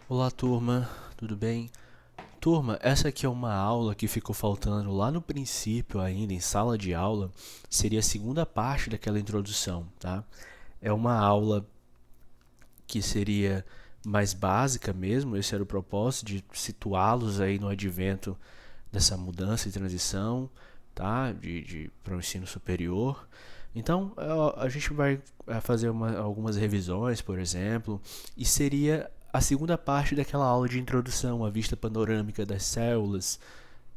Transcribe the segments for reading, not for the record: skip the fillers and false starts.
Olá, turma, tudo bem? Turma, essa aqui é uma aula que ficou faltando lá no princípio ainda, em sala de aula, seria a segunda parte daquela introdução, tá? É uma aula que seria mais básica mesmo, esse era o propósito, de situá-los aí no advento dessa mudança e transição, tá? Para o ensino superior. Então, a gente vai fazer algumas revisões, por exemplo, e seria a segunda parte daquela aula de introdução à vista panorâmica das células,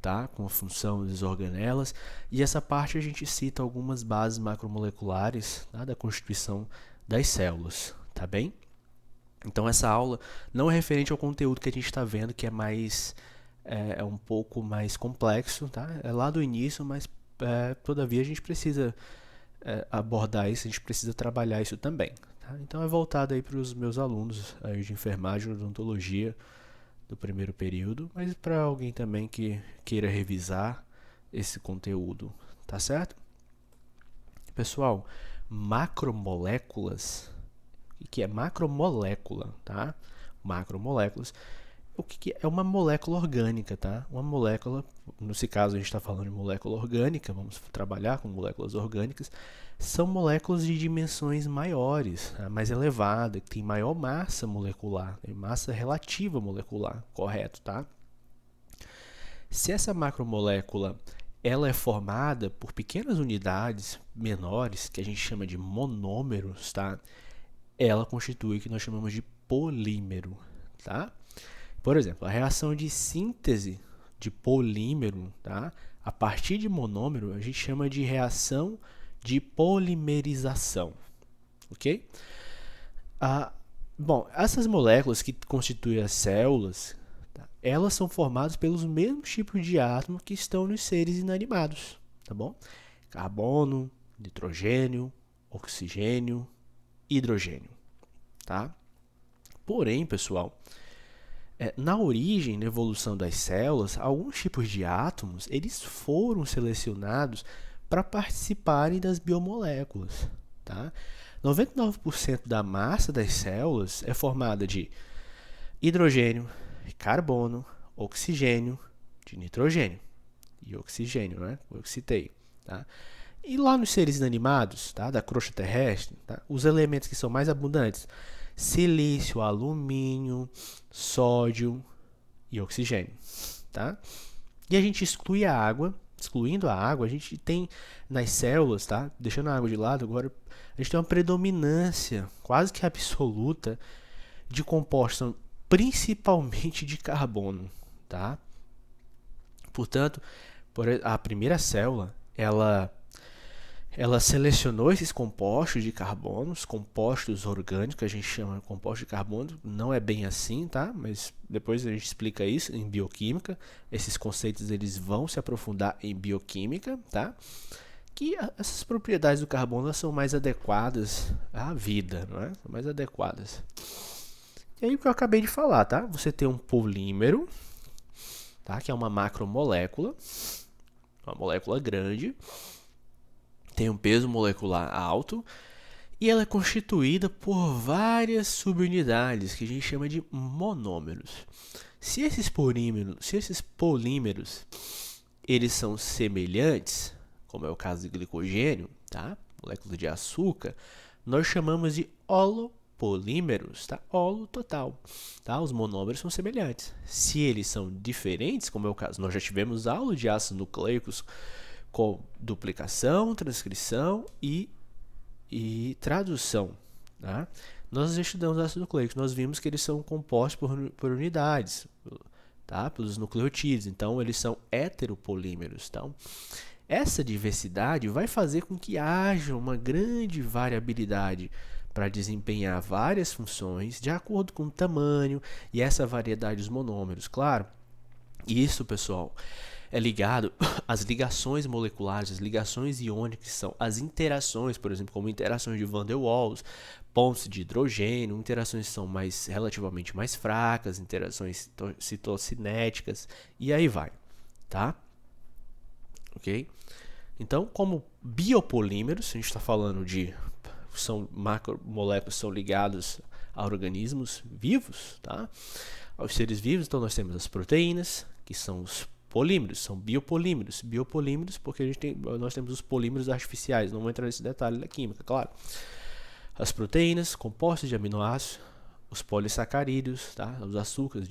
tá? Com a função das organelas. E essa parte a gente cita algumas bases macromoleculares, tá? Da constituição das células, tá bem? Então essa aula não é referente ao conteúdo que a gente está vendo, que é mais é um pouco mais complexo, tá? É lá do início, mas todavia a gente precisa abordar isso, a gente precisa trabalhar isso também. Tá? Então é voltado aí para os meus alunos aí de enfermagem e odontologia do primeiro período, mas para alguém também que queira revisar esse conteúdo, tá certo? Pessoal, macromoléculas, o que é macromolécula, tá? Macromoléculas, o que é uma molécula orgânica, tá? Uma molécula, nesse caso a gente está falando de molécula orgânica, vamos trabalhar com moléculas orgânicas, são moléculas de dimensões maiores, tá? Mais elevada, que tem maior massa molecular, massa relativa molecular, correto, tá? Se essa macromolécula ela é formada por pequenas unidades menores, que a gente chama de monômeros, tá? Ela constitui o que nós chamamos de polímero, tá? Por exemplo, a reação de síntese de polímero, tá? A partir de monômero, a gente chama de reação de polimerização, ok? Ah, bom, essas moléculas que constituem as células, tá? Elas são formadas pelos mesmos tipos de átomos que estão nos seres inanimados, tá bom? Carbono, nitrogênio, oxigênio, hidrogênio, tá? Porém, pessoal, na origem, na evolução das células, alguns tipos de átomos eles foram selecionados para participarem das biomoléculas. Tá? 99% da massa das células é formada de hidrogênio, carbono, oxigênio, de nitrogênio e oxigênio, né? Eu citei. Tá? E lá nos seres inanimados, tá? Da crosta terrestre, tá? Os elementos que são mais abundantes: silício, alumínio, sódio e oxigênio. Tá? E a gente exclui a água. Excluindo a água, a gente tem nas células, tá? Deixando a água de lado, agora a gente tem uma predominância quase que absoluta de compostos, principalmente de carbono. Tá? Portanto, a primeira célula ela selecionou esses compostos de carbono, os compostos orgânicos, que a gente chama de compostos de carbono, não é bem assim, tá? Mas depois a gente explica isso em bioquímica. Esses conceitos eles vão se aprofundar em bioquímica, tá? Que essas propriedades do carbono são mais adequadas à vida, não é? São mais adequadas. E aí o que eu acabei de falar, tá? Você tem um polímero, tá? Que é uma macromolécula, uma molécula grande, tem um peso molecular alto e ela é constituída por várias subunidades que a gente chama de monômeros. Se esses polímeros eles são semelhantes, como é o caso de glicogênio, tá? Molécula de açúcar, nós chamamos de holopolímeros, tá? Holo total, tá? Os monômeros são semelhantes. Se eles são diferentes, como é o caso, nós já tivemos aula de ácidos nucleicos com duplicação, transcrição e tradução. Tá? Nós estudamos ácidos nucleicos, nós vimos que eles são compostos por unidades, tá? Pelos nucleotídeos, então eles são heteropolímeros. Então, essa diversidade vai fazer com que haja uma grande variabilidade para desempenhar várias funções de acordo com o tamanho e essa variedade dos monômeros. Claro, isso, pessoal, é ligado às ligações moleculares, as ligações iônicas, que são as interações, por exemplo, como interações de Van der Waals, pontos de hidrogênio, interações que são relativamente mais fracas, interações citocinéticas, e aí vai, tá? Ok? Então, como biopolímeros, a gente está falando de são macromoléculas são ligados a organismos vivos, tá? Aos seres vivos, então nós temos as proteínas, que são os polímeros, são biopolímeros. Biopolímeros porque nós temos os polímeros artificiais, não vou entrar nesse detalhe da química, claro. As proteínas, compostos de aminoácidos, os polissacarídeos, tá? Os açúcares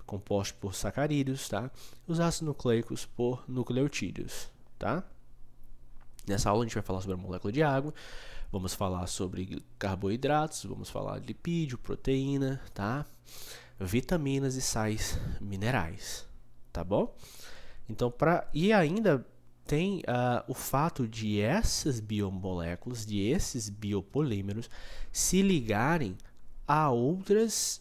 compostos por sacarídeos, tá? Os ácidos nucleicos por nucleotídeos, tá? Nessa aula a gente vai falar sobre a molécula de água, vamos falar sobre carboidratos, vamos falar de lipídio, proteína, tá? Vitaminas e sais minerais, tá bom? Então, e ainda tem o fato de essas biomoléculas, de esses biopolímeros, se ligarem a outras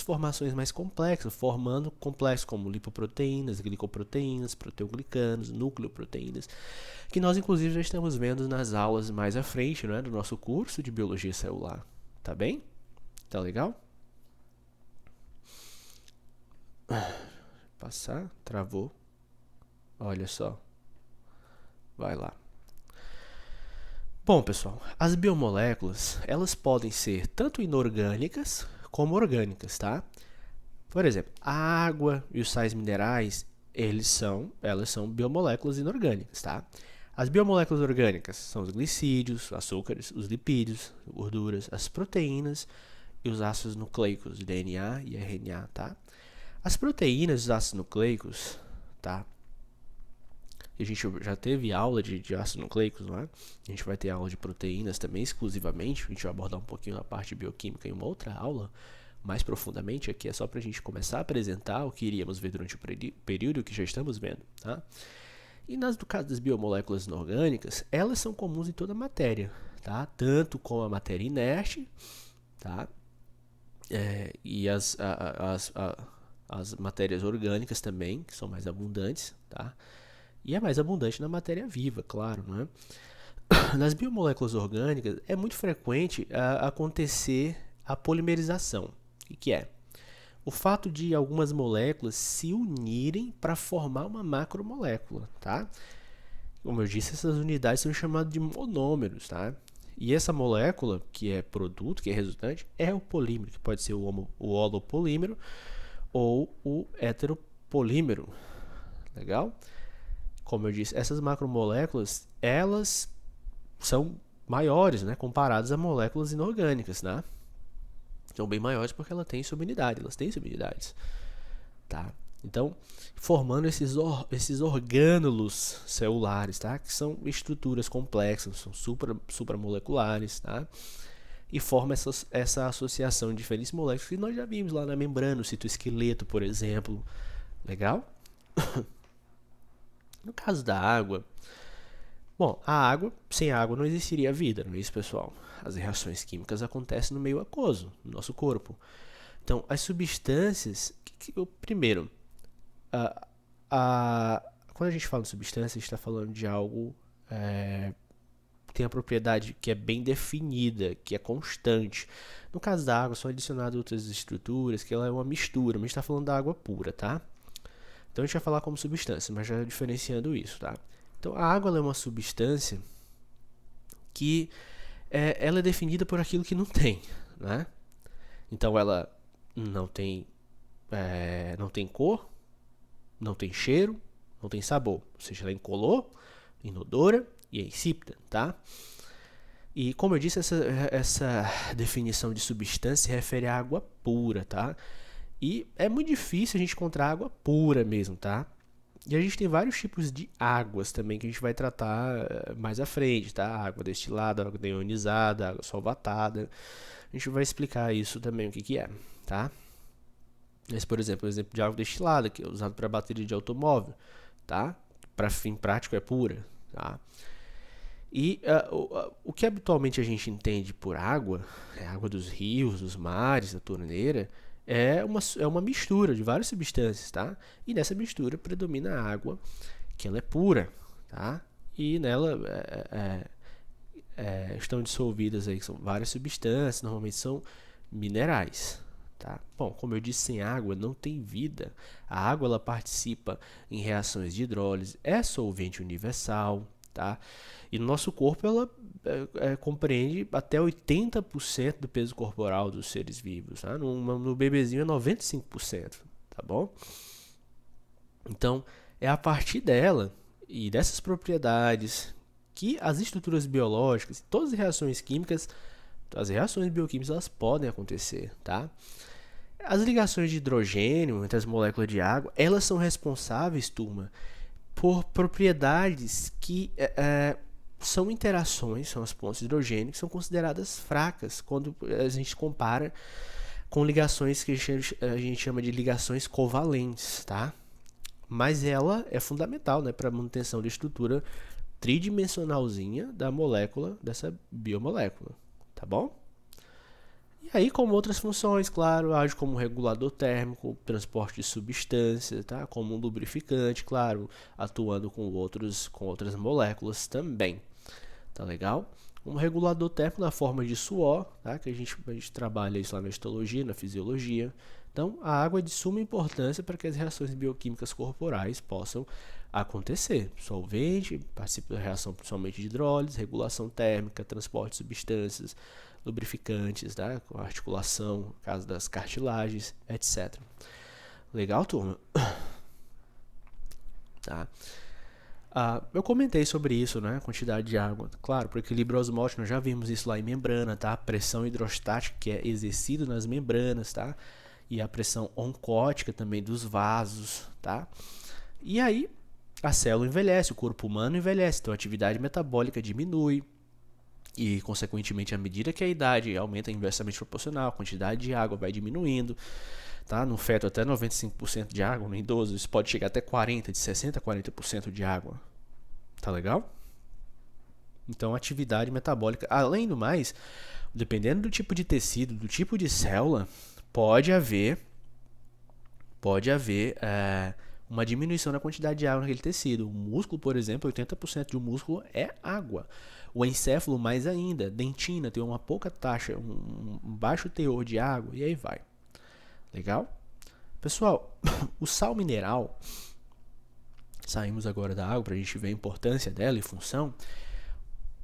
formações mais complexas, formando complexos como lipoproteínas, glicoproteínas, proteoglicanos, nucleoproteínas, que nós inclusive já estamos vendo nas aulas mais à frente, né, do nosso curso de biologia celular. Tá bem? Tá legal? Passar, travou. Olha só. Vai lá. Bom, pessoal, as biomoléculas, elas podem ser tanto inorgânicas como orgânicas, tá? Por exemplo, a água e os sais minerais, elas são biomoléculas inorgânicas, tá? As biomoléculas orgânicas são os glicídios, açúcares, os lipídios, gorduras, as proteínas e os ácidos nucleicos, DNA e RNA, tá? As proteínas e os ácidos nucleicos, tá? A gente já teve aula de ácidos nucleicos, não é? A gente vai ter aula de proteínas também, exclusivamente. A gente vai abordar um pouquinho a parte de bioquímica em uma outra aula, mais profundamente. Aqui é só para a gente começar a apresentar o que iríamos ver durante o período que já estamos vendo, tá? E no caso das biomoléculas inorgânicas, elas são comuns em toda a matéria, tá? Tanto como a matéria inerte, tá? E as matérias orgânicas também, que são mais abundantes, tá? E é mais abundante na matéria viva, claro, né? Nas biomoléculas orgânicas é muito frequente acontecer a polimerização. O que é? O fato de algumas moléculas se unirem para formar uma macromolécula, tá? Como eu disse, essas unidades são chamadas de monômeros, tá? E essa molécula, que é produto, que é resultante, é o polímero, que pode ser o holopolímero ou o heteropolímero. Legal? Como eu disse, essas macromoléculas, elas são maiores, né, comparadas a moléculas inorgânicas, né? São bem maiores porque elas têm subunidades, tá? Então, formando esses orgânulos celulares, tá? Que são estruturas complexas, são supramoleculares, tá? E forma essa associação de diferentes moléculas que nós já vimos lá na membrana, no citoesqueleto, por exemplo. Legal? No caso da água, bom, sem água não existiria vida, não é isso, pessoal? As reações químicas acontecem no meio aquoso, no nosso corpo. Então, as substâncias, primeiro, quando a gente fala de substância, a gente está falando de algo que tem a propriedade que é bem definida, que é constante. No caso da água, são adicionadas outras estruturas, que ela é uma mistura, mas a gente está falando da água pura, tá? Então a gente vai falar como substância, mas já diferenciando isso, tá? Então a água ela é uma substância que ela é definida por aquilo que não tem, né? Então ela não tem cor, não tem cheiro, não tem sabor, ou seja, ela é incolor, inodora e é insípida, tá? E como eu disse, essa definição de substância se refere à água pura, tá? E é muito difícil a gente encontrar água pura mesmo, tá? E a gente tem vários tipos de águas também que a gente vai tratar mais à frente, tá? Água destilada, água deionizada, água solvatada. A gente vai explicar isso também, o que é, tá? Esse, por exemplo, é o exemplo de água destilada, que é usado para bateria de automóvel, tá? Para fim prático é pura, tá? E o que habitualmente a gente entende por água, é água dos rios, dos mares, da torneira, é uma mistura de várias substâncias, tá? E nessa mistura predomina a água, que ela é pura, tá? E nela estão dissolvidas aí, são várias substâncias, normalmente são minerais, tá? Bom, como eu disse, sem água não tem vida. A água ela participa em reações de hidrólise, é solvente universal, tá? E no nosso corpo ela compreende até 80% do peso corporal dos seres vivos, tá? No bebezinho é 95%, tá bom? Então, é a partir dela e dessas propriedades que as estruturas biológicas, todas as reações químicas, as reações bioquímicas, elas podem acontecer, tá? As ligações de hidrogênio entre as moléculas de água, elas são responsáveis, turma, por propriedades que são interações, são as pontes de hidrogênio, que são consideradas fracas quando a gente compara com ligações que a gente chama de ligações covalentes, tá? Mas ela é fundamental, né, para a manutenção da estrutura tridimensionalzinha da molécula, dessa biomolécula, tá bom? E aí, como outras funções, claro, age como regulador térmico, transporte de substâncias, tá? Como um lubrificante, claro, atuando com outras moléculas também, tá legal? Um regulador térmico na forma de suor, tá? Que a gente trabalha isso lá na histologia, na fisiologia. Então, a água é de suma importância para que as reações bioquímicas corporais possam acontecer. Solvente, participa da reação principalmente de hidrólise, regulação térmica, transporte de substâncias, lubrificantes, tá? Com articulação, no caso das cartilagens, etc. Legal, turma? Tá. Eu comentei sobre isso, né? Quantidade de água. Claro, para o equilíbrio osmótico, nós já vimos isso lá em membrana, tá? A pressão hidrostática que é exercida nas membranas, tá? E a pressão oncótica também dos vasos, tá? E aí, a célula envelhece, o corpo humano envelhece, então a atividade metabólica diminui. E, consequentemente, à medida que a idade aumenta inversamente proporcional, a quantidade de água vai diminuindo. Tá? No feto, até 95% de água. No idoso, isso pode chegar até 40%, de 60% a 40% de água. Tá legal? Então, a atividade metabólica, além do mais, dependendo do tipo de tecido, do tipo de célula, pode haver uma diminuição na quantidade de água naquele tecido. O músculo, por exemplo, 80% de um músculo é água. O encéfalo, mais ainda. Dentina tem uma pouca taxa, um baixo teor de água, e aí vai. Legal? Pessoal, o sal mineral, saímos agora da água para a gente ver a importância dela e função.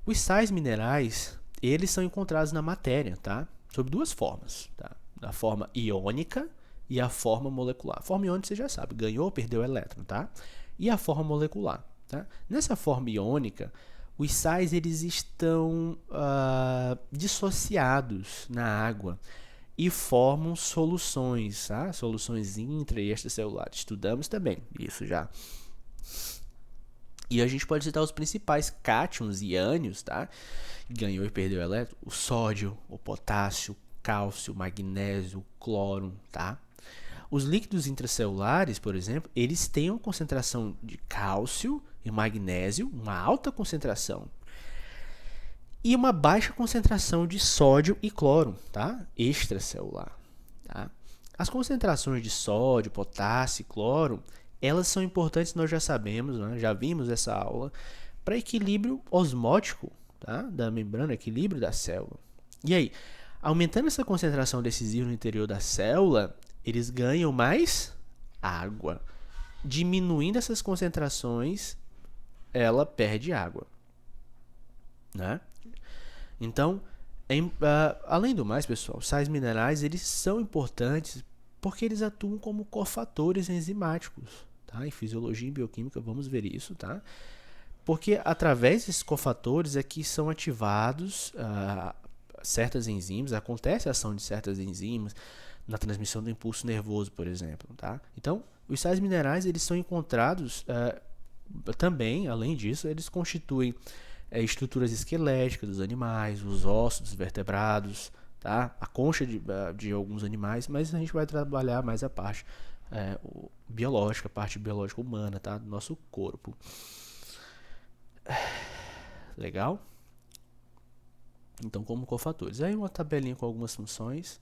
Os sais minerais, eles são encontrados na matéria, tá? Sob duas formas, tá? Da forma iônica e a forma molecular. A forma iônica você já sabe, ganhou ou perdeu elétron, tá? E a forma molecular, tá? Nessa forma iônica, os sais eles estão dissociados na água e formam soluções, tá? Soluções intra- e extracelulares. Estudamos também isso já. E a gente pode citar os principais cátions e ânions, tá? Ganhou e perdeu elétron. O sódio, o potássio, cálcio, magnésio, cloro, tá? Os líquidos intracelulares, por exemplo, eles têm uma concentração de cálcio e magnésio, uma alta concentração, e uma baixa concentração de sódio e cloro, tá? Extracelular, tá? As concentrações de sódio, potássio e cloro, elas são importantes, nós já sabemos, né? Já vimos essa aula, para equilíbrio osmótico, tá? Da membrana, equilíbrio da célula. E aí, aumentando essa concentração desses íons no interior da célula, eles ganham mais água. Diminuindo essas concentrações, ela perde água, né? Então, além do mais, pessoal, sais minerais eles são importantes porque eles atuam como cofatores enzimáticos, tá? Em fisiologia e bioquímica vamos ver isso, tá? Porque através desses cofatores é que são ativados certas enzimas, acontece a ação de certas enzimas na transmissão do impulso nervoso, por exemplo, tá? Então, os sais minerais eles são encontrados também, além disso, eles constituem estruturas esqueléticas dos animais, os ossos dos vertebrados, tá? A concha de alguns animais, mas a gente vai trabalhar mais a parte biológica, a parte biológica humana, tá? Do nosso corpo. Legal? Então, como cofatores. Aí uma tabelinha com algumas funções,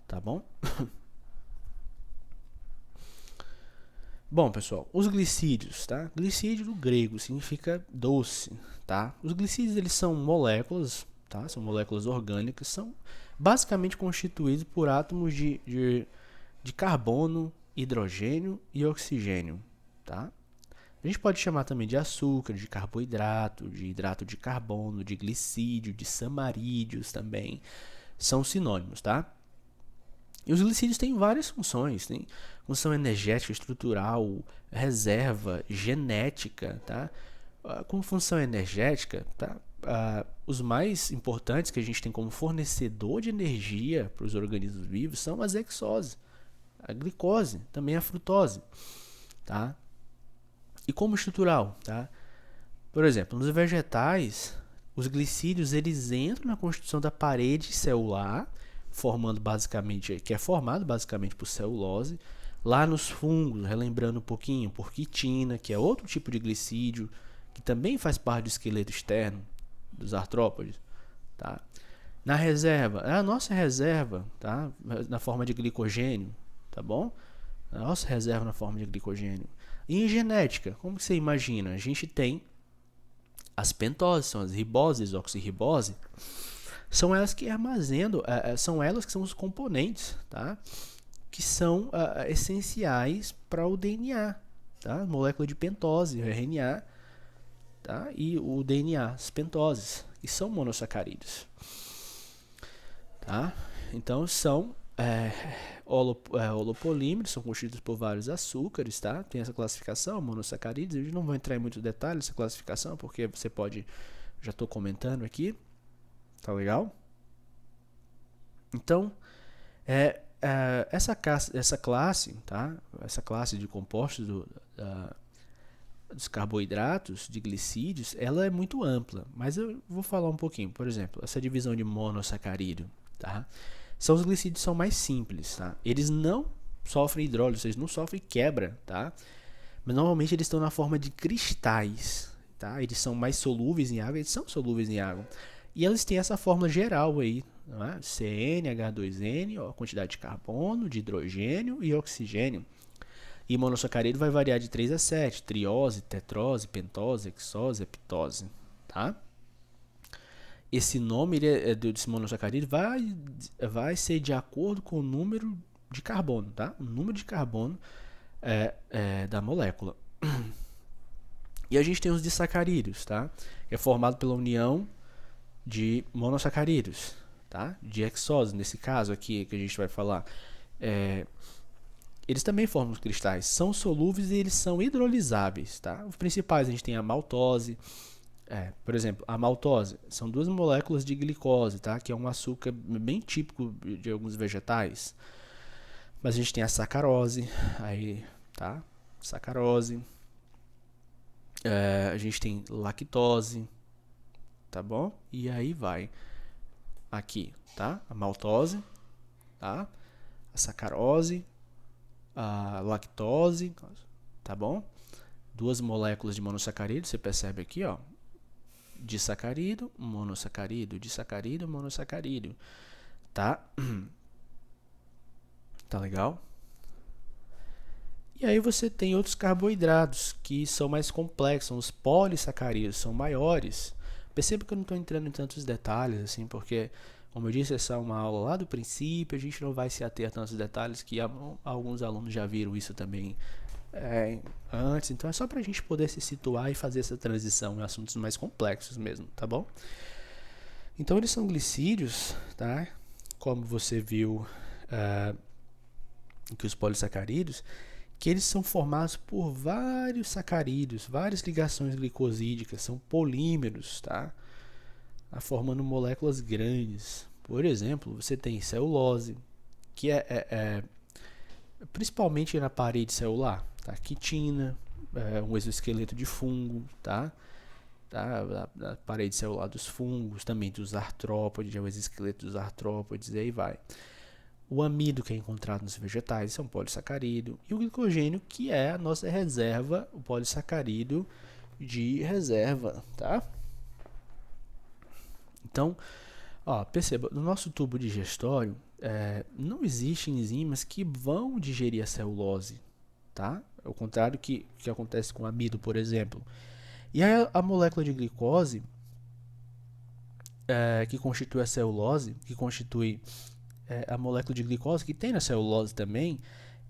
tá bom? Bom, pessoal, os glicídios, tá? Glicídio do grego significa doce, tá? Os glicídios, eles são moléculas, tá? São moléculas orgânicas, são basicamente constituídos por átomos de carbono, hidrogênio e oxigênio, tá? A gente pode chamar também de açúcar, de carboidrato, de hidrato de carbono, de glicídio, de samarídeos também. São sinônimos, tá? E os glicídios têm várias funções. Tem função energética, estrutural, reserva, genética, tá? Com função energética, tá? Os mais importantes que a gente tem como fornecedor de energia para os organismos vivos são as hexoses, a glicose, também a frutose, tá? E como estrutural, tá? Por exemplo, nos vegetais, os glicídios eles entram na constituição da parede celular, que é formado basicamente por celulose. Lá nos fungos, relembrando um pouquinho, por quitina, que é outro tipo de glicídio, que também faz parte do esqueleto externo dos artrópodes, tá? Na reserva, é a nossa reserva, tá? Na forma de glicogênio, tá bom? A nossa reserva na forma de glicogênio. E em genética, como que você imagina? A gente tem as pentoses, são as riboses, oxirribose, são elas que armazenam, são elas que são os componentes, tá? Que são essenciais para o DNA, tá? Molécula de pentose, o RNA, tá? E o DNA, as pentoses, que são monossacarídeos, tá? Então são holopolímeros, são constituídos por vários açúcares, tá? Tem essa classificação, monossacarídeos. Eu não vou entrar em muitos detalhes dessa classificação, porque você pode, já estou comentando aqui, tá legal? Então, essa classe, tá? Essa classe de compostos dos carboidratos, de glicídios, ela é muito ampla, mas eu vou falar um pouquinho. Por exemplo, essa divisão de monossacarídeo, tá? Os glicídios são mais simples, tá? Eles não sofrem hidrólise, eles não sofrem quebra, tá? Mas normalmente eles estão na forma de cristais, tá? Eles são mais solúveis em água, eles são solúveis em água. E eles têm essa fórmula geral aí, não é? CnH2n, a quantidade de carbono, de hidrogênio e oxigênio. E monossacarídeo vai variar de 3 a 7, triose, tetrose, pentose, hexose, heptose, tá? Esse nome desse monossacarídeo vai ser de acordo com o número de carbono, tá? O número de carbono da molécula. E a gente tem os disacarídeos, tá? É formado pela união de monossacarídeos, tá? De hexose, nesse caso aqui que a gente vai falar. Eles também formam os cristais, são solúveis e eles são hidrolisáveis, tá? Os principais a gente tem a maltose. Por exemplo, a maltose são 2 moléculas de glicose, tá? Que é um açúcar bem típico de alguns vegetais. Mas a gente tem a sacarose, aí, tá? Sacarose. A gente tem lactose, tá bom? E aí vai aqui, tá? A maltose, tá? A sacarose, a lactose, tá bom? 2 moléculas de monossacarídeo, você percebe aqui, ó. Disacarídeo, monossacarídeo, disacarídeo, monossacarídeo, tá? Tá legal? E aí você tem outros carboidratos que são mais complexos, são os polissacarídeos, são maiores. Perceba que eu não estou entrando em tantos detalhes, assim, porque, como eu disse, essa é uma aula lá do princípio, a gente não vai se ater a tantos detalhes, que alguns alunos já viram isso também antes, então é só para a gente poder se situar e fazer essa transição em assuntos mais complexos mesmo, tá bom? Então eles são glicídios, tá? Como você viu que os polissacarídeos, que eles são formados por vários sacarídeos, várias ligações glicosídicas, são polímeros, tá? Formando moléculas grandes. Por exemplo, você tem celulose, que principalmente na parede celular, tá? Quitina, um exoesqueleto de fungo, tá? A parede celular dos fungos, também dos artrópodes, o exoesqueleto dos artrópodes, e aí vai. O amido, que é encontrado nos vegetais, é um polissacarídeo, e o glicogênio, que é a nossa reserva, o polissacarídeo de reserva, tá? Então, perceba, no nosso tubo digestório, não existem enzimas que vão digerir a celulose, tá? Ao contrário que acontece com o amido, por exemplo. E aí a molécula de glicose, que constitui a celulose, que constitui a molécula de glicose, que tem na celulose também,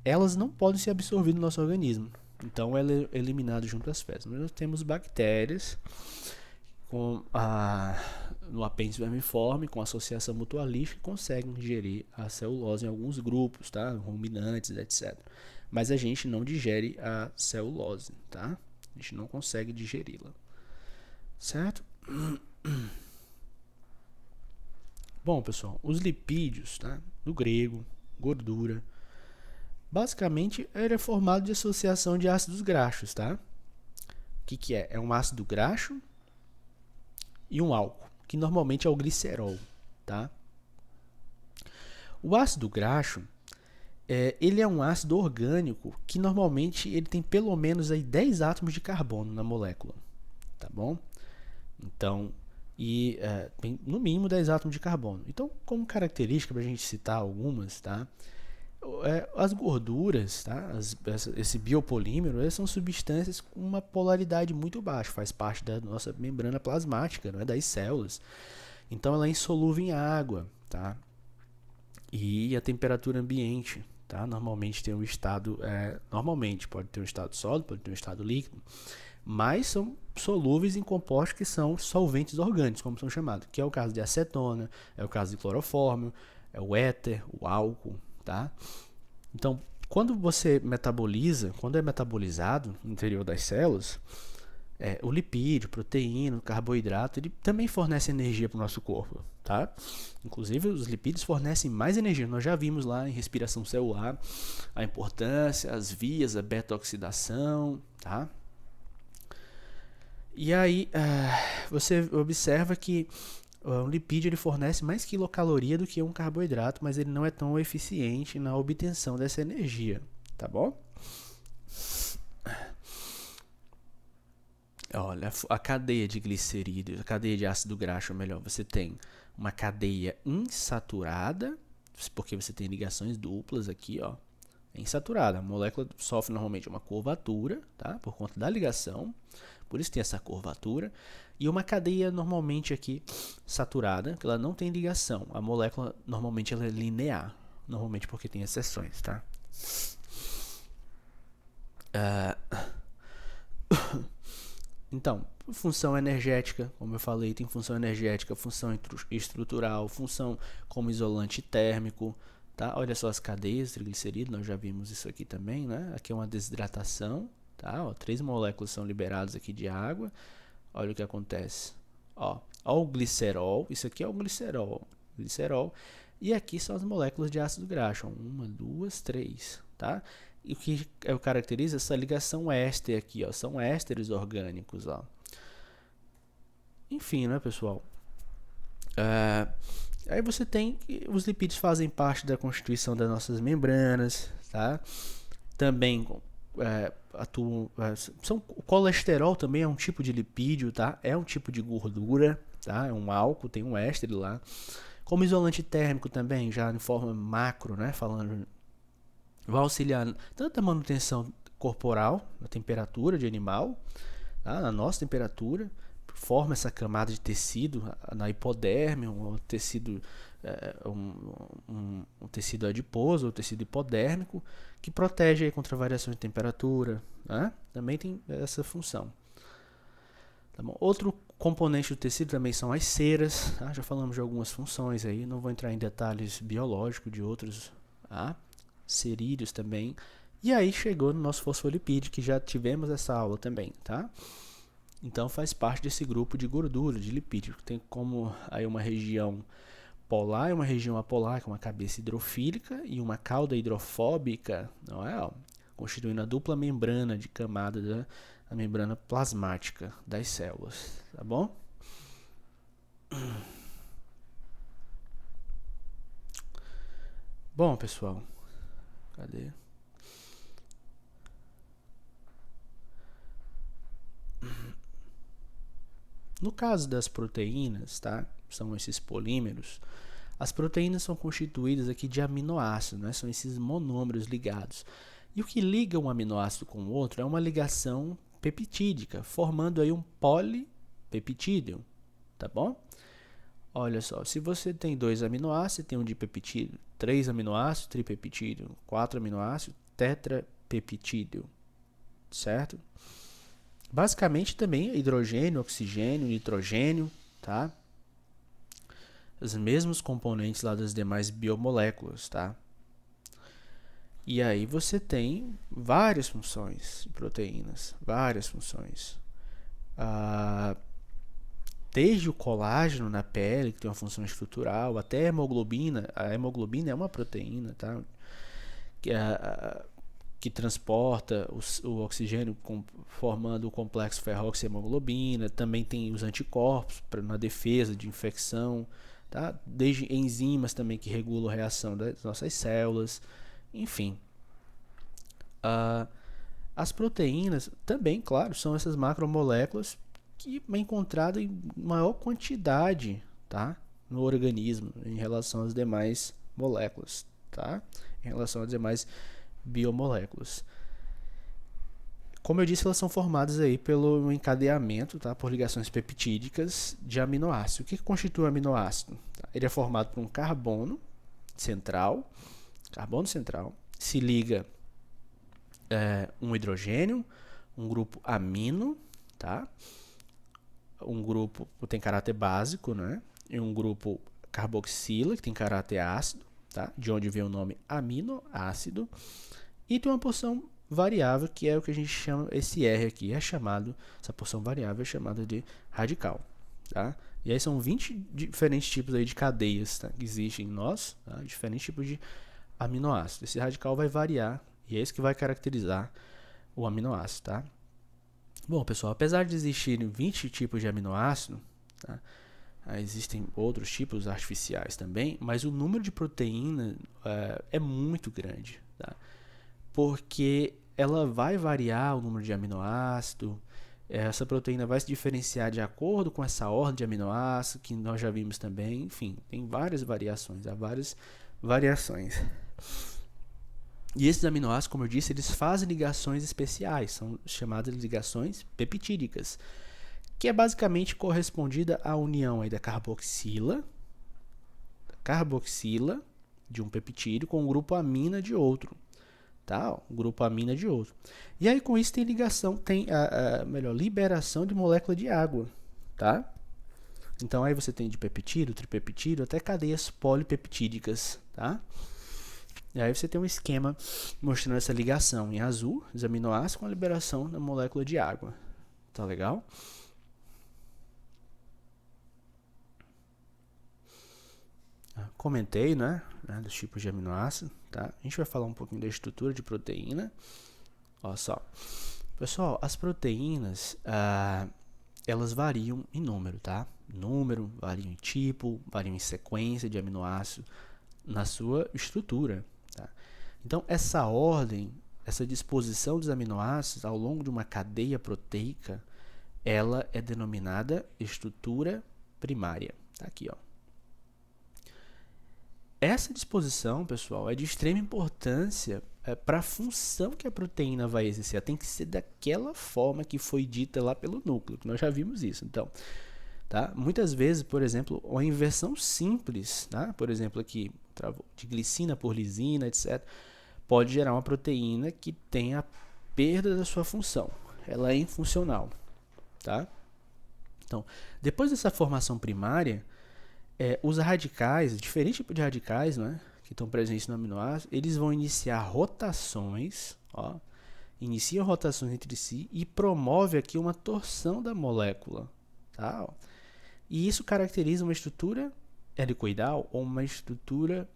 elas não podem ser absorvidas no nosso organismo, Então ela é eliminada junto às fezes. Nós temos bactérias no apêndice vermiforme com associação mutualística que conseguem digerir a celulose em alguns grupos, tá? Ruminantes, etc. Mas a gente não digere a celulose, tá? A gente não consegue digeri-la, certo? Bom, pessoal, os lipídios, tá? Do grego, gordura, basicamente ele é formado de associação de ácidos graxos, tá? O que é? É um ácido graxo e um álcool, que normalmente é o glicerol, tá? O ácido graxo, ele é um ácido orgânico que normalmente ele tem pelo menos aí 10 átomos de carbono na molécula, tá bom? Então, tem no mínimo 10 átomos de carbono. Então, como característica, para a gente citar algumas, tá? As gorduras, tá? Esse biopolímero, elas são substâncias com uma polaridade muito baixa, faz parte da nossa membrana plasmática, não é? Das células. Então ela é insolúvel em água, tá? E a temperatura ambiente, tá? Normalmente tem um estado, normalmente pode ter um estado sólido, pode ter um estado líquido, mas são solúveis em compostos que são solventes orgânicos, como são chamados, que é o caso de acetona, é o caso de clorofórmio, é o éter, o álcool, tá? Então, quando você metaboliza, quando é metabolizado no interior das células, o lipídio, proteína, o carboidrato, ele também fornece energia para o nosso corpo, tá? Inclusive, os lipídios fornecem mais energia. Nós já vimos lá em respiração celular a importância, as vias, a beta-oxidação, tá? E aí, você observa que o lipídio ele fornece mais quilocaloria do que um carboidrato, mas ele não é tão eficiente na obtenção dessa energia, tá bom? Olha, a cadeia de glicerídeos, a cadeia de ácido graxo, ou melhor, você tem uma cadeia insaturada, porque você tem ligações duplas aqui, ó. É insaturada, a molécula sofre normalmente uma curvatura, tá? Por conta da ligação, por isso tem essa curvatura. E uma cadeia normalmente aqui saturada, que ela não tem ligação. A molécula normalmente ela é linear, normalmente porque tem exceções, tá? Então, função energética, como eu falei, tem função energética, função estrutural, função como isolante térmico, tá? Olha só as cadeias triglicerídeos, nós já vimos isso aqui também, né? Aqui é uma desidratação, tá? Ó, 3 moléculas são liberadas aqui de água. Olha o que acontece. Ó o glicerol, isso aqui é o glicerol. E aqui são as moléculas de ácido graxo, 1, 2, 3, tá? E o que caracteriza essa ligação éster aqui, ó, são ésteres orgânicos, ó. Enfim, né, pessoal? Aí você tem que os lipídios fazem parte da constituição das nossas membranas, tá? Também atuam, o colesterol também é um tipo de lipídio, tá? É um tipo de gordura, tá? É um álcool, tem um éster lá. Como isolante térmico também, já em forma macro, né? Falando, vai auxiliar tanto a manutenção corporal, na temperatura de animal, tá? Na nossa temperatura, forma essa camada de tecido na hipoderme, um tecido um tecido adiposo, ou tecido hipodérmico, que protege aí contra variações de temperatura, né? Também tem essa função. Tá bom? Outro componente do tecido também são as ceras, tá? Já falamos de algumas funções aí, não vou entrar em detalhes biológicos de outros, tá? Cerídeos também. E aí chegou no nosso fosfolipídio, que já tivemos essa aula também, tá? Então faz parte desse grupo de gordura, de lipídio, que tem como aí uma região polar e uma região apolar, com uma cabeça hidrofílica e uma cauda hidrofóbica, não é? Ó, constituindo a dupla membrana de camada da membrana plasmática das células, tá bom? Bom, pessoal, cadê? No caso das proteínas, tá? São esses polímeros. As proteínas são constituídas aqui de aminoácidos, né? São esses monômeros ligados. E o que liga um aminoácido com o outro é uma ligação peptídica, formando aí um polipeptídeo, tá bom? Olha só, se você tem 2 aminoácidos, tem um dipeptídeo, 3 aminoácidos, tripeptídeo, 4 aminoácidos, tetrapeptídeo, certo? Basicamente também é hidrogênio, oxigênio, nitrogênio, tá? Os mesmos componentes lá das demais biomoléculas, tá? E aí você tem várias funções de proteínas, várias funções. Desde o colágeno na pele, que tem uma função estrutural, até a hemoglobina. A hemoglobina é uma proteína, tá? Que transporta o oxigênio formando o complexo ferroxihemoglobina. Também tem os anticorpos na defesa de infecção, tá? Desde enzimas também que regulam a reação das nossas células. Enfim, as proteínas também, claro, são essas macromoléculas que é encontrado em maior quantidade, tá, no organismo em relação às demais moléculas, tá? Em relação às demais biomoléculas. Como eu disse, elas são formadas aí pelo encadeamento, tá, por ligações peptídicas de aminoácido. O que constitui o aminoácido? Ele é formado por um carbono central, se liga um hidrogênio, um grupo amino, tá? Um grupo tem caráter básico, né? E um grupo carboxila, que tem caráter ácido, tá? De onde vem o nome aminoácido. E tem uma porção variável, que é o que a gente chama, esse R aqui essa porção variável é chamada de radical, tá? E aí são 20 diferentes tipos aí de cadeias, tá, que existem em nós, tá? Diferentes tipos de aminoácido. Esse radical vai variar e é isso que vai caracterizar o aminoácido, tá? Bom, pessoal, apesar de existirem 20 tipos de aminoácido, tá, existem outros tipos artificiais também, mas o número de proteína é muito grande, tá? Porque ela vai variar o número de aminoácido, essa proteína vai se diferenciar de acordo com essa ordem de aminoácido, que nós já vimos também, enfim, tem várias variações, há várias variações. E esses aminoácidos, como eu disse, eles fazem ligações especiais, são chamadas de ligações peptídicas, que é basicamente correspondida à união aí da carboxila de um peptídeo com o grupo amina de outro, tá? O grupo amina de outro. E aí com isso tem ligação, tem liberação de molécula de água, tá? Então aí você tem de peptídeo, tripeptídeo, até cadeias polipeptídicas, tá? E aí você tem um esquema mostrando essa ligação em azul, os aminoácidos com a liberação da molécula de água. Tá legal? Comentei, né, dos tipos de aminoácido, tá? A gente vai falar um pouquinho da estrutura de proteína. Olha só. Pessoal, as proteínas, elas variam em número, tá? Número, variam em tipo, variam em sequência de aminoácido na sua estrutura. Tá? Então, essa ordem, essa disposição dos aminoácidos ao longo de uma cadeia proteica, ela é denominada estrutura primária. Tá aqui, ó. Essa disposição, pessoal, é de extrema importância para a função que a proteína vai exercer. Ela tem que ser daquela forma que foi dita lá pelo núcleo, que nós já vimos isso. Então, tá? Muitas vezes, por exemplo, uma inversão simples, tá? Por exemplo, aqui, de glicina por lisina, etc., pode gerar uma proteína que tenha perda da sua função. Ela é infuncional, tá? Então, depois dessa formação primária, os radicais, diferentes tipos de radicais, né, que estão presentes no aminoácido, eles vão iniciar rotações, ó, iniciam rotações entre si e promove aqui uma torção da molécula, tá? E isso caracteriza uma estrutura helicoidal ou uma estrutura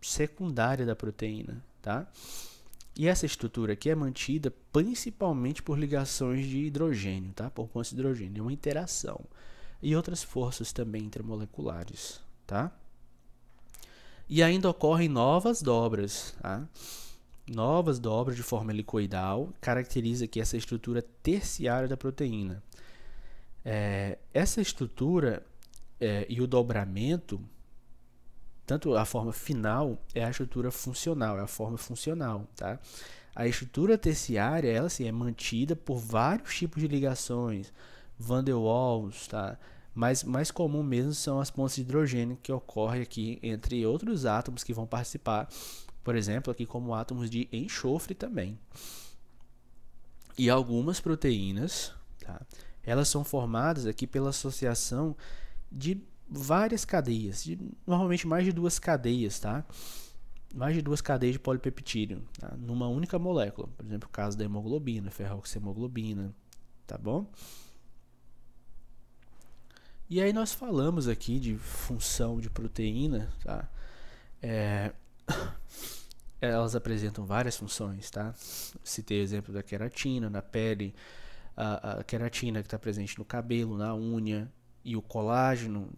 secundária da proteína, tá? E essa estrutura aqui é mantida principalmente por ligações de hidrogênio, tá? Por pontos de hidrogênio, é uma interação. E outras forças também intermoleculares, tá? E ainda ocorrem novas dobras, tá? Novas dobras de forma helicoidal, caracteriza aqui essa estrutura terciária da proteína. Essa estrutura e o dobramento, tanto a forma final é a estrutura funcional, é a forma funcional, tá? A estrutura terciária, ela sim, é mantida por vários tipos de ligações, van der Waals, tá? Mas mais comum mesmo são as pontes de hidrogênio que ocorrem aqui entre outros átomos que vão participar, por exemplo, aqui como átomos de enxofre também. E algumas proteínas, tá? Elas são formadas aqui pela associação de várias cadeias, normalmente mais de 2 cadeias, tá? Mais de 2 cadeias de polipeptídeo, tá? Numa única molécula. Por exemplo, o caso da hemoglobina, ferroxihemoglobina, tá bom? E aí nós falamos aqui de função de proteína, tá? Elas apresentam várias funções, tá? Citei o exemplo da queratina na pele, a queratina que está presente no cabelo, na unha, e o colágeno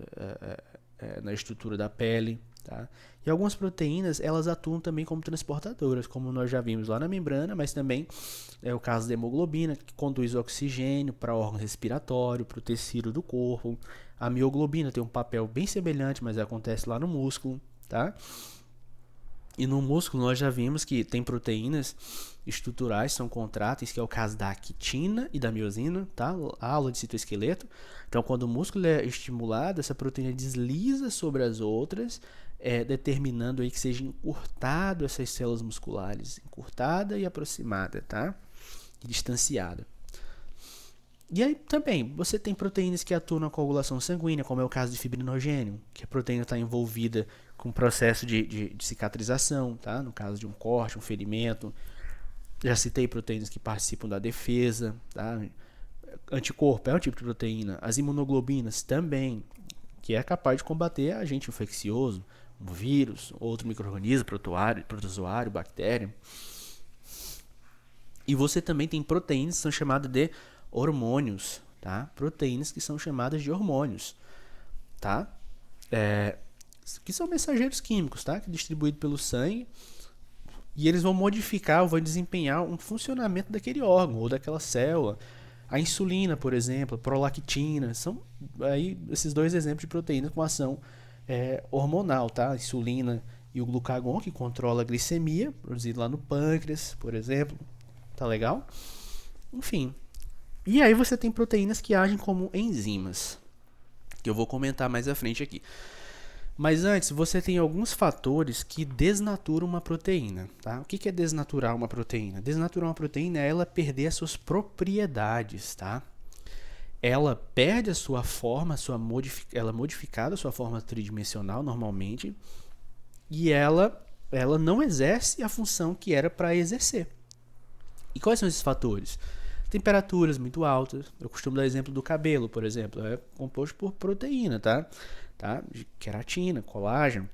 na estrutura da pele, tá? E algumas proteínas, elas atuam também como transportadoras, como nós já vimos lá na membrana, mas também é o caso da hemoglobina, que conduz o oxigênio para o órgão respiratório, para o tecido do corpo. A mioglobina tem um papel bem semelhante, mas acontece lá no músculo, tá? E no músculo nós já vimos que tem proteínas estruturais, são contráteis, que é o caso da quitina e da miosina, tá? A aula de citoesqueleto. Então, quando o músculo é estimulado, essa proteína desliza sobre as outras, determinando aí que seja encurtado essas células musculares, encurtada e aproximada, tá? E distanciada. E aí também, você tem proteínas que atuam na coagulação sanguínea, como é o caso de fibrinogênio, que a proteína está envolvida com o processo de cicatrização, tá? No caso de um corte, um ferimento. Já citei proteínas que participam da defesa, tá? Anticorpo é um tipo de proteína. As imunoglobinas também, que é capaz de combater agente infeccioso, um vírus, outro micro-organismo, protozoário, bactéria. E você também tem proteínas que são chamadas de hormônios, tá? Proteínas que são chamadas de hormônios, tá? Que são mensageiros químicos, tá? Que é distribuído pelo sangue e eles vão modificar ou vão desempenhar um funcionamento daquele órgão ou daquela célula. A insulina, por exemplo, a prolactina, são aí esses 2 exemplos de proteínas com ação hormonal, tá? A insulina e o glucagon, que controla a glicemia, produzido lá no pâncreas, por exemplo. Tá legal? Enfim. E aí você tem proteínas que agem como enzimas, que eu vou comentar mais à frente aqui. Mas antes, você tem alguns fatores que desnaturam uma proteína, tá? O que é desnaturar uma proteína? Desnaturar uma proteína é ela perder as suas propriedades, tá? Ela perde a sua forma, ela é modificada, a sua forma tridimensional normalmente, e ela não exerce a função que era para exercer. E quais são esses fatores? Temperaturas muito altas. Eu costumo dar exemplo do cabelo, por exemplo. É composto por proteína, tá? De queratina, colágeno.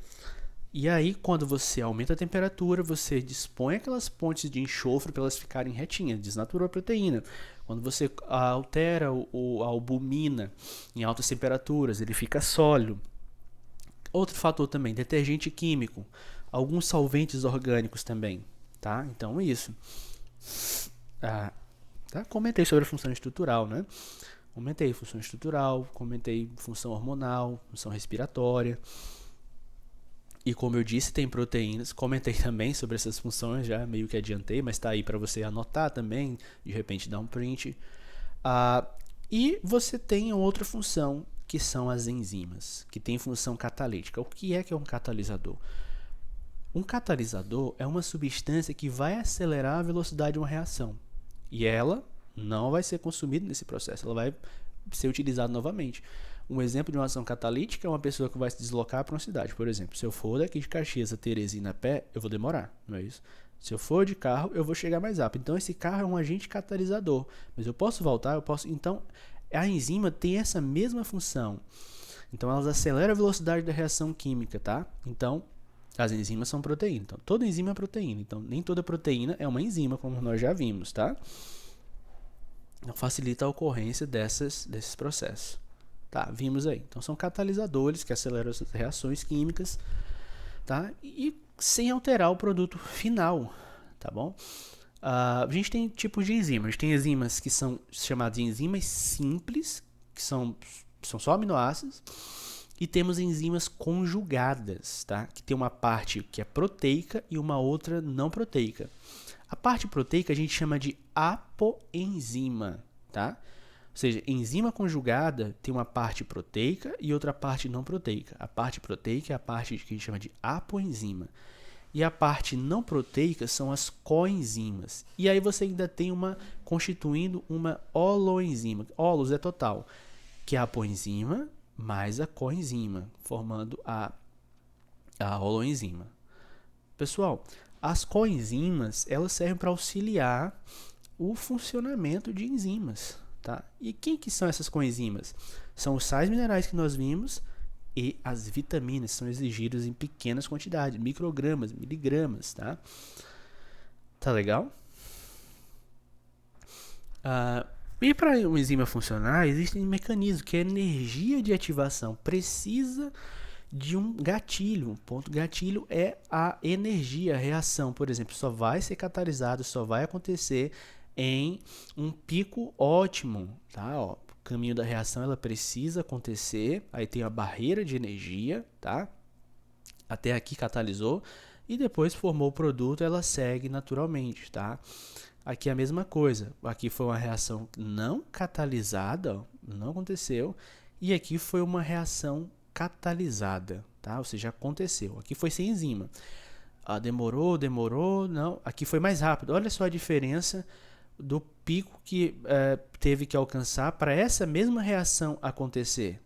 E aí, quando você aumenta a temperatura, você dispõe aquelas pontes de enxofre para elas ficarem retinhas, desnatura a proteína. Quando você altera a albumina em altas temperaturas, ele fica sólido. Outro fator também, detergente químico. Alguns solventes orgânicos também, tá? Então, isso. Tá? Comentei sobre a função estrutural, né? Comentei função estrutural, comentei função hormonal, função respiratória. E como eu disse, tem proteínas. Comentei também sobre essas funções, já meio que adiantei, mas está aí para você anotar também, de repente dar um print. E você tem outra função, que são as enzimas, que tem função catalítica. O que é um catalisador? Um catalisador é uma substância que vai acelerar a velocidade de uma reação. E ela não vai ser consumida nesse processo, ela vai ser utilizada novamente. Um exemplo de uma ação catalítica é uma pessoa que vai se deslocar para uma cidade. Por exemplo, se eu for daqui de Caxias a Teresina a pé, eu vou demorar, não é isso? Se eu for de carro, eu vou chegar mais rápido. Então, esse carro é um agente catalisador. Mas eu posso voltar, eu posso... Então, a enzima tem essa mesma função. Então, elas aceleram a velocidade da reação química, tá? Então, as enzimas são proteína. Então, toda enzima é proteína. Então, nem toda proteína é uma enzima, como nós já vimos, tá? Então, facilita a ocorrência desses processos. Tá, vimos aí. Então, são catalisadores que aceleram essas reações químicas, tá? E sem alterar o produto final, tá bom? A gente tem tipos de enzimas. A gente tem enzimas que são chamadas de enzimas simples, que são só aminoácidos. E temos enzimas conjugadas, tá? Que tem uma parte que é proteica e uma outra não proteica. A parte proteica a gente chama de apoenzima, tá? Ou seja, enzima conjugada tem uma parte proteica e outra parte não proteica. A parte proteica é a parte que a gente chama de apoenzima. E a parte não proteica são as coenzimas. E aí você ainda tem constituindo uma holoenzima. Holos é total, que é a poenzima mais a coenzima, formando a holoenzima. Pessoal, as coenzimas, elas servem para auxiliar o funcionamento de enzimas, tá? E quem que são essas coenzimas? São os sais minerais que nós vimos e as vitaminas são exigidas em pequenas quantidades, microgramas, miligramas, tá? Tá legal? E para uma enzima funcionar, existem mecanismos que a energia de ativação precisa de um gatilho. O ponto gatilho é a energia, a reação, por exemplo, só vai ser catalisado, só vai acontecer em um pico ótimo, tá? Ó, o caminho da reação ela precisa acontecer, aí tem a barreira de energia, tá? Até aqui catalisou e depois formou o produto, ela segue naturalmente, tá? Aqui é a mesma coisa, aqui foi uma reação não catalisada, ó, não aconteceu, e aqui foi uma reação catalisada, tá? Ou seja, aconteceu. Aqui foi sem enzima. Demorou, não. Aqui foi mais rápido. Olha só a diferença do pico que teve que alcançar para essa mesma reação acontecer,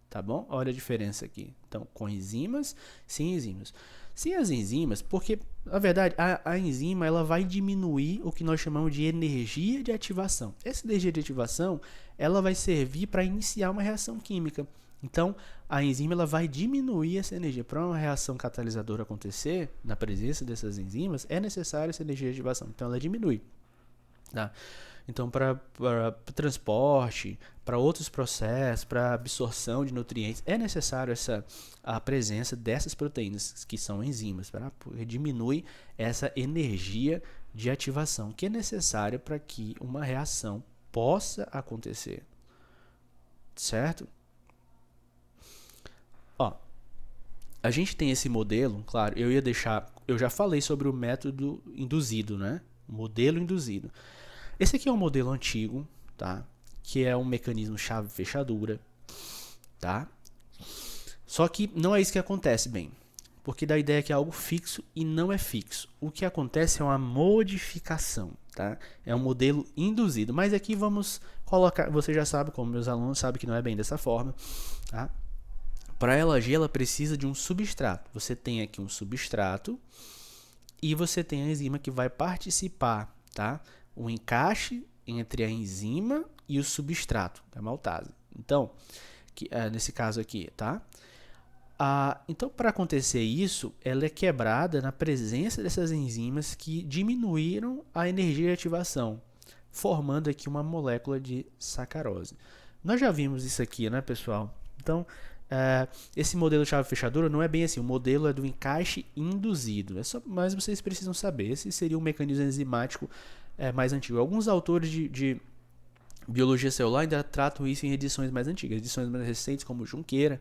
tá bom? Olha a diferença aqui. Então, com enzimas, sem enzimas. Sem as enzimas, porque, na verdade, a enzima ela vai diminuir o que nós chamamos de energia de ativação. Essa energia de ativação ela vai servir para iniciar uma reação química. Então, a enzima ela vai diminuir essa energia. Para uma reação catalisadora acontecer, na presença dessas enzimas, é necessária essa energia de ativação. Então, ela diminui. Tá? Então, para transporte, para outros processos, para absorção de nutrientes, é necessário a presença dessas proteínas, que são enzimas, porque diminui essa energia de ativação, que é necessária para que uma reação possa acontecer. Certo? Ó, a gente tem esse modelo, claro, eu já falei sobre o método induzido, né? O modelo induzido. Esse aqui é um modelo antigo, tá? Que é um mecanismo chave-fechadura, tá? Só que não é isso que acontece, bem, porque da ideia que é algo fixo e não é fixo. O que acontece é uma modificação, tá? É um modelo induzido, mas aqui vamos colocar, você já sabe, como meus alunos sabem que não é bem dessa forma, tá? Para ela agir, ela precisa de um substrato. Você tem aqui um substrato e você tem a enzima que vai participar, tá? O encaixe entre a enzima e o substrato, a maltase. Então, nesse caso aqui, tá? Então, para acontecer isso, ela é quebrada na presença dessas enzimas que diminuíram a energia de ativação, formando aqui uma molécula de sacarose. Nós já vimos isso aqui, né, pessoal? Então, esse modelo chave-fechadura não é bem assim. O modelo é do encaixe induzido. Mas vocês precisam saber. Esse seria um mecanismo enzimático mais antigo. Alguns autores de biologia celular ainda tratam isso em edições mais antigas. Edições mais recentes, como Junqueira,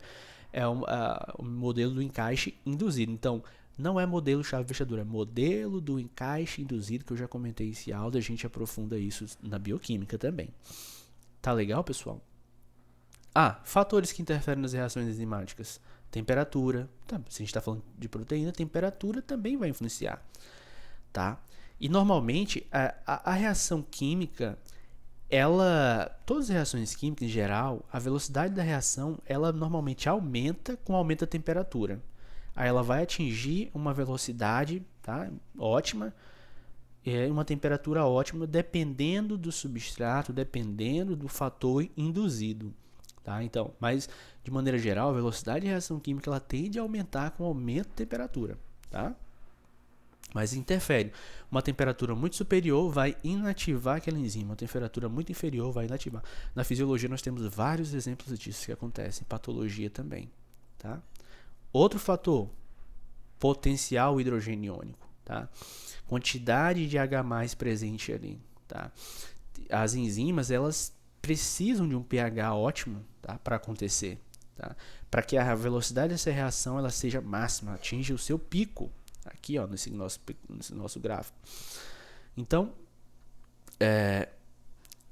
é o modelo do encaixe induzido. Então, não é modelo chave-fechadura, é modelo do encaixe induzido, que eu já comentei esse áudio. A gente aprofunda isso na bioquímica também. Tá legal, pessoal? Fatores que interferem nas reações enzimáticas. Temperatura. Se a gente está falando de proteína, temperatura também vai influenciar. Tá? E normalmente a reação química, todas as reações químicas em geral, a velocidade da reação, ela normalmente aumenta com o aumento da temperatura. Aí ela vai atingir uma velocidade, tá, ótima, uma temperatura ótima, dependendo do substrato, dependendo do fator induzido. Tá? Então, mas de maneira geral, a velocidade de reação química ela tende a aumentar com o aumento da temperatura, tá? Mas interfere. Uma temperatura muito superior vai inativar aquela enzima, uma temperatura muito inferior vai inativar. Na fisiologia nós temos vários exemplos disso que acontece, em patologia também, tá? Outro fator, potencial hidrogênio iônico, tá? Quantidade de H+ presente ali, tá? As enzimas, elas precisam de um pH ótimo, tá, para acontecer, tá? Para que a velocidade dessa reação ela seja máxima, atinja o seu pico, aqui ó, nesse nosso gráfico. Então,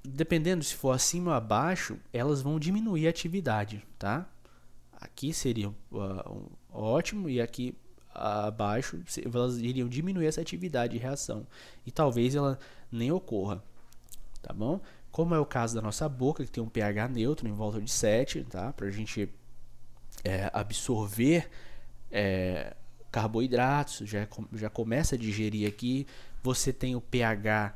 dependendo se for acima ou abaixo, elas vão diminuir a atividade, tá? Aqui seria ótimo e aqui abaixo, elas iriam diminuir essa atividade de reação. E talvez ela nem ocorra, tá bom? Como é o caso da nossa boca, que tem um pH neutro em volta de 7, tá? Para a gente absorver carboidratos, já começa a digerir aqui. Você tem o pH,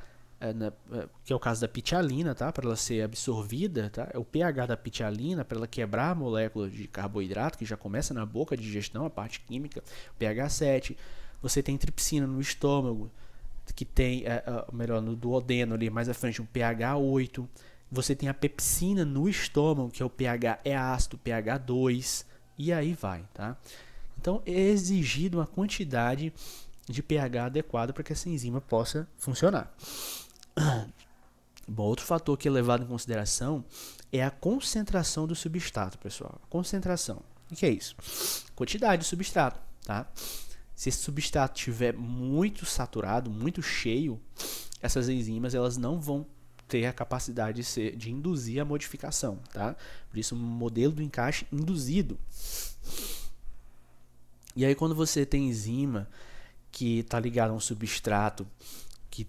que é o caso da pitialina, tá? Para ela ser absorvida, tá? É o pH da pitialina, para ela quebrar a molécula de carboidrato, que já começa na boca, a digestão, a parte química, pH 7. Você tem tripsina no estômago, que tem, melhor, no duodeno ali, mais à frente, um pH 8. Você tem a pepsina no estômago, que é o pH ácido, pH 2, e aí vai, tá? Então, é exigido uma quantidade de pH adequado para que essa enzima possa funcionar. Bom, outro fator que é levado em consideração é a concentração do substrato, pessoal. Concentração. O que é isso? Quantidade de substrato, tá? Se esse substrato estiver muito saturado, muito cheio, essas enzimas elas não vão ter a capacidade de induzir a modificação, tá? Por isso, um modelo do encaixe induzido. E aí, quando você tem enzima que está ligada a um substrato que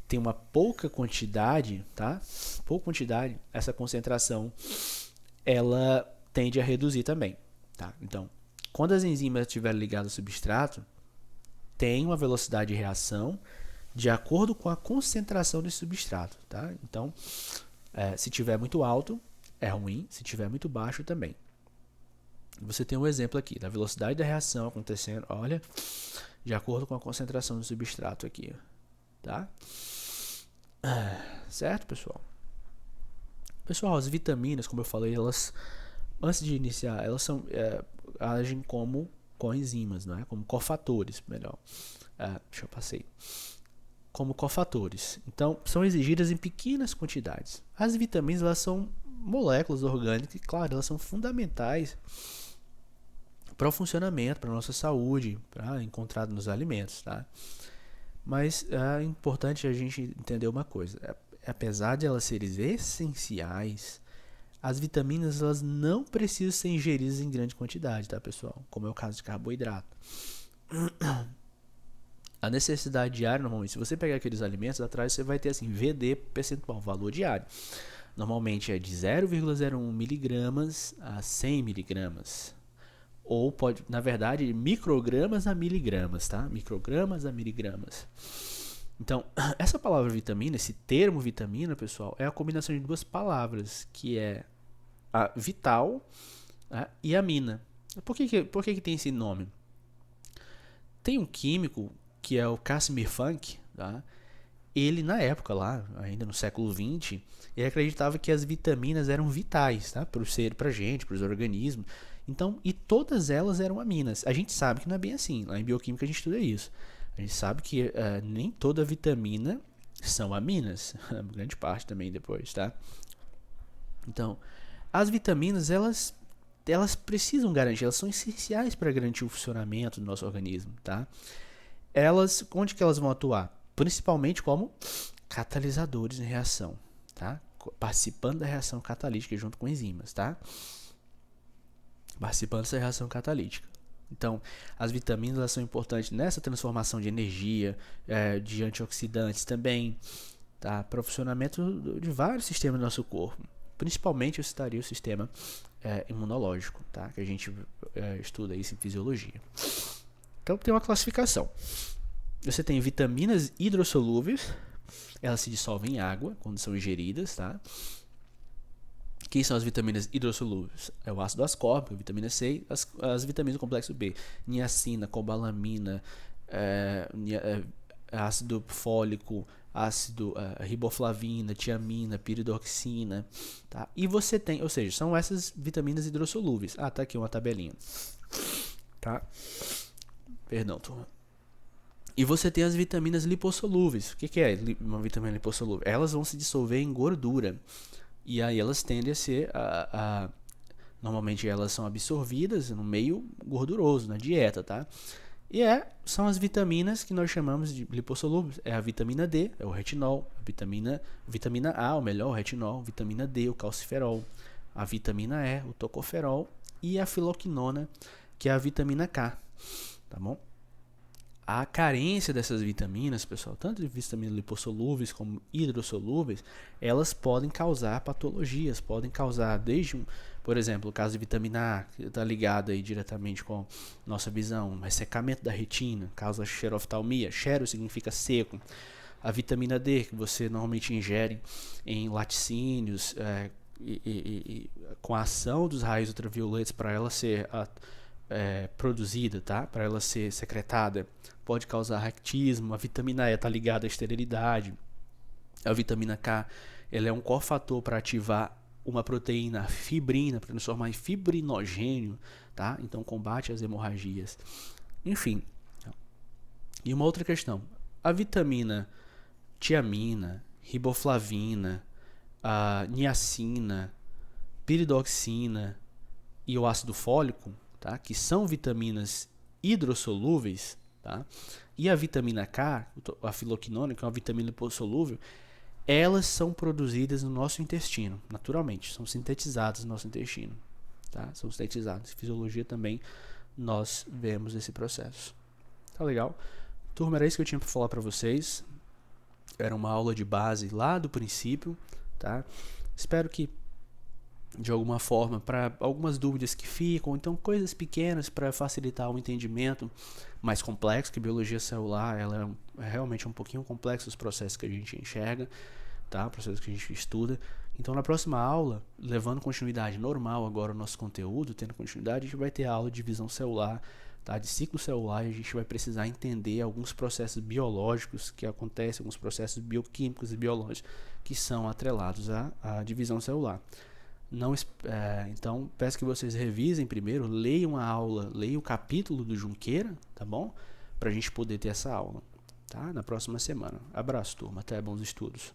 tem uma pouca quantidade, tá? Pouca quantidade, essa concentração ela tende a reduzir também, tá? Então, quando as enzimas estiverem ligadas ao substrato, tem uma velocidade de reação de acordo com a concentração desse substrato, tá? Então, se tiver muito alto, é ruim. Se tiver muito baixo, também. Você tem um exemplo aqui da velocidade da reação acontecendo, olha, de acordo com a concentração do substrato aqui, tá? Certo, pessoal? Pessoal, as vitaminas, como eu falei, elas, antes de iniciar, elas agem como coenzimas, não é? Como cofatores, melhor. Deixa eu passei. Como cofatores. Então, são exigidas em pequenas quantidades. As vitaminas, elas são moléculas orgânicas e, claro, elas são fundamentais para o funcionamento, para a nossa saúde, para encontrar nos alimentos, tá? Mas é importante a gente entender uma coisa. Apesar de elas serem essenciais, as vitaminas elas não precisam ser ingeridas em grande quantidade, tá, pessoal? Como é o caso de carboidrato. A necessidade diária, normalmente, se você pegar aqueles alimentos, atrás você vai ter assim, VD percentual, valor diário. Normalmente é de 0,01 miligramas a 100 miligramas. Ou pode, na verdade, microgramas a miligramas, tá? Microgramas a miligramas. Então, essa palavra vitamina, esse termo vitamina, pessoal, é a combinação de duas palavras, que é a vital, e a mina. Por que tem esse nome? Tem um químico que é o Casimir Funk, tá? Ele, na época lá, ainda no século XX, ele acreditava que as vitaminas eram vitais, tá? Para o ser, para a gente, para os organismos. Então, e todas elas eram aminas. A gente sabe que não é bem assim. Lá em bioquímica a gente estuda isso. A gente sabe que nem toda vitamina são aminas. Grande parte também depois, tá? Então, as vitaminas, elas precisam garantir, elas são essenciais para garantir o funcionamento do nosso organismo, tá? Onde que elas vão atuar? Principalmente como catalisadores em reação, tá? Participando da reação catalítica junto com enzimas, tá? Participando dessa reação catalítica. Então, as vitaminas elas são importantes nessa transformação de energia, de antioxidantes também, tá? Para o funcionamento de vários sistemas do nosso corpo. Principalmente eu citaria o sistema imunológico, tá? Que a gente estuda isso em fisiologia. Então, tem uma classificação. Você tem vitaminas hidrossolúveis, elas se dissolvem em água quando são ingeridas, tá? Quem são as vitaminas hidrossolúveis? É o ácido ascórbico, vitamina C, as vitaminas do complexo B, niacina, cobalamina, ácido fólico, ácido riboflavina, tiamina, piridoxina, tá? E você tem, ou seja, são essas vitaminas hidrossolúveis. Tá aqui uma tabelinha, tá? Perdão, turma. E você tem as vitaminas lipossolúveis. O que é uma vitamina lipossolúvel? Elas vão se dissolver em gordura. E aí elas tendem a ser... normalmente elas são absorvidas no meio gorduroso, na dieta, tá? E são as vitaminas que nós chamamos de lipossolúveis. É a vitamina D, é o retinol. A vitamina A, ou melhor, o retinol. Vitamina D, o calciferol. A vitamina E, o tocoferol. E a filoquinona, que é a vitamina K. Tá bom? A carência dessas vitaminas, pessoal, tanto de vitaminas lipossolúveis como hidrossolúveis, elas podem causar patologias, podem causar desde, por exemplo, o caso de vitamina A, que está ligado aí diretamente com nossa visão, ressecamento da retina, causa xeroftalmia, xero significa seco. A vitamina D, que você normalmente ingere em laticínios, com a ação dos raios ultravioletas para ela ser produzida, tá? Para ela ser secretada, pode causar ractismo. A vitamina E está ligada à esterilidade. A vitamina K, ela é um cofator para ativar uma proteína, a fibrina, para transformar em fibrinogênio, tá? Então combate as hemorragias. Enfim. E uma outra questão, a vitamina tiamina, riboflavina, a niacina, piridoxina e o ácido fólico, tá? Que são vitaminas hidrossolúveis, tá? E a vitamina K, a filoquinona, que é uma vitamina lipossolúvel, elas são produzidas no nosso intestino, naturalmente, são sintetizadas no nosso intestino, tá? São sintetizadas. Em fisiologia também nós vemos esse processo. Tá legal? Turma, era isso que eu tinha para falar para vocês. Era uma aula de base lá do princípio, tá? Espero que de alguma forma, para algumas dúvidas que ficam, então coisas pequenas para facilitar o entendimento mais complexo, que biologia celular ela é realmente um pouquinho complexo os processos que a gente enxerga, tá? Processos que a gente estuda. Então na próxima aula, levando continuidade normal agora o nosso conteúdo, tendo continuidade, a gente vai ter a aula de visão celular, tá? De ciclo celular, e a gente vai precisar entender alguns processos biológicos que acontecem, alguns processos bioquímicos e biológicos que são atrelados à divisão celular. Não, então, peço que vocês revisem primeiro, leiam a aula, leiam o capítulo do Junqueira, tá bom? Para a gente poder ter essa aula, tá? Na próxima semana. Abraço, turma. Até, bons estudos.